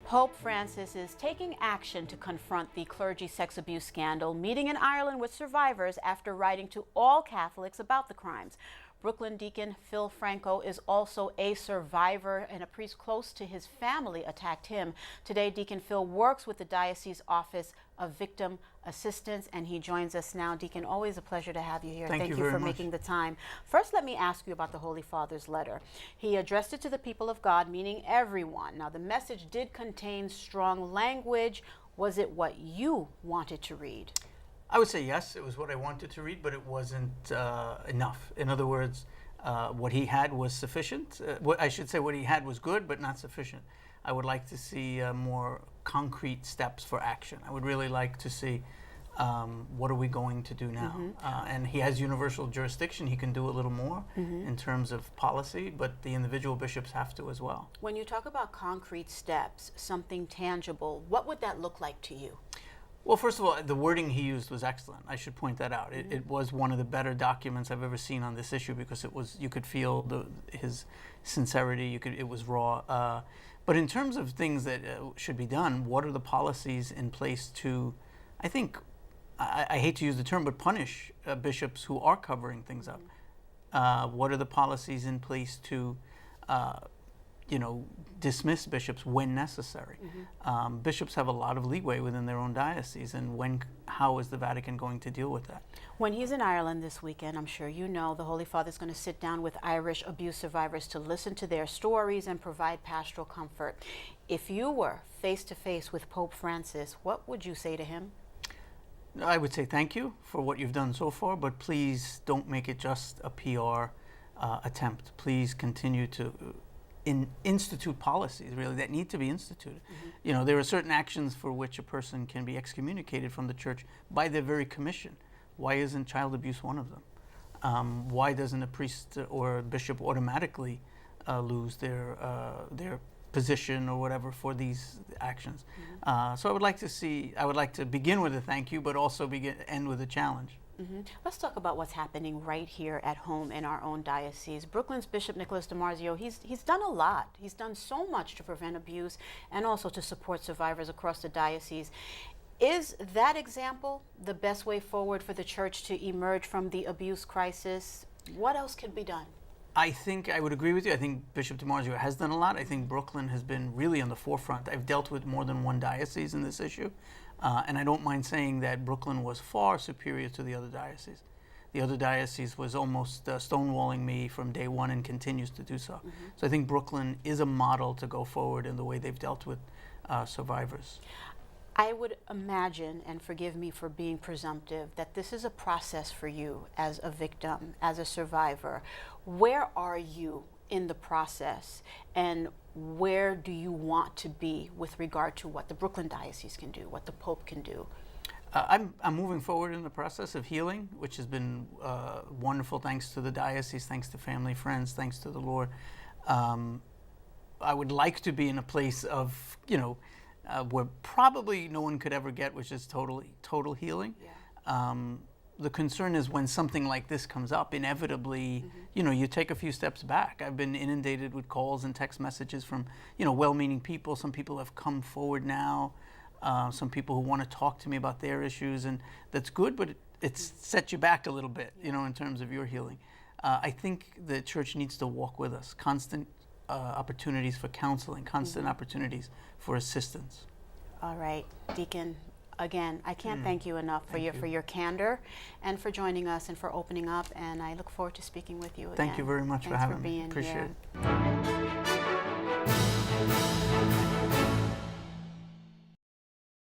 Pope Francis is taking action to confront the clergy sex abuse scandal, meeting in Ireland with survivors after writing to all Catholics about the crimes. Brooklyn Deacon Phil Franco is also a survivor, and a priest close to his family attacked him. Today, Deacon Phil works with the Diocese Office of Victim Assistance, and he joins us now. Deacon, always a pleasure to have you here. Thank you for very much. making the time. First, let me ask you about the Holy Father's letter. He addressed it to the people of God, meaning everyone. Now, the message did contain strong language. Was it what you wanted to read? I would say yes, it was what I wanted to read, but it wasn't enough. In other words, what he had was sufficient. What he had was good, but not sufficient. I would like to see more concrete steps for action. I would really like to see what are we going to do now? And he has universal jurisdiction. He can do a little more in terms of policy, but the individual bishops have to as well. When you talk about concrete steps, something tangible, what would that look like to you? Well, first of all, the wording he used was excellent. I should point that out. It was one of the better documents I've ever seen on this issue, because you could feel his sincerity. It was raw. But in terms of things that should be done, what are the policies in place to, I think, I hate to use the term, but punish bishops who are covering things up? What are the policies in place to dismiss bishops when necessary? Bishops have a lot of leeway within their own diocese, and how is the Vatican going to deal with that? When he's in Ireland this weekend, I'm sure you know, the Holy Father's going to sit down with Irish abuse survivors to listen to their stories and provide pastoral comfort. If you were face to face with Pope Francis, what would you say to him? I would say thank you for what you've done so far, but please don't make it just a PR attempt. Please continue to institute policies, really, that need to be instituted. There are certain actions for which a person can be excommunicated from the church by their very commission. Why isn't child abuse one of them? Why doesn't a priest or a bishop automatically lose their position or whatever for these actions? So I would like to begin with a thank you, but also end with a challenge. Let's talk about what's happening right here at home in our own diocese. Brooklyn's Bishop Nicholas DiMarzio, he's done a lot. He's done so much to prevent abuse and also to support survivors across the diocese. Is that example the best way forward for the church to emerge from the abuse crisis? What else can be done? I think I would agree with you. I think Bishop DiMarzio has done a lot. I think Brooklyn has been really on the forefront. I've dealt with more than one diocese in this issue. And I don't mind saying that Brooklyn was far superior to the other dioceses. The other diocese was almost stonewalling me from day one and continues to do so. So I think Brooklyn is a model to go forward in the way they've dealt with survivors. I would imagine, and forgive me for being presumptive, that this is a process for you as a victim, as a survivor. Where are you in the process, and where do you want to be with regard to what the Brooklyn Diocese can do, what the Pope can do? I'm moving forward in the process of healing, which has been wonderful, thanks to the diocese, thanks to family, friends, thanks to the Lord. I would like to be in a place of, where probably no one could ever get, which is total healing. The concern is when something like this comes up, inevitably, you take a few steps back. I've been inundated with calls and text messages from, well-meaning people. Some people have come forward now. Some people who want to talk to me about their issues, and that's good, but it's set you back a little bit, in terms of your healing. I think the church needs to walk with us. Constant opportunities for counseling, constant opportunities for assistance. All right, Deacon. Again, I can't thank you enough for your candor and for joining us and for opening up, and I look forward to speaking with you again. Thank you very much for having me. Thanks for being here. Appreciate it.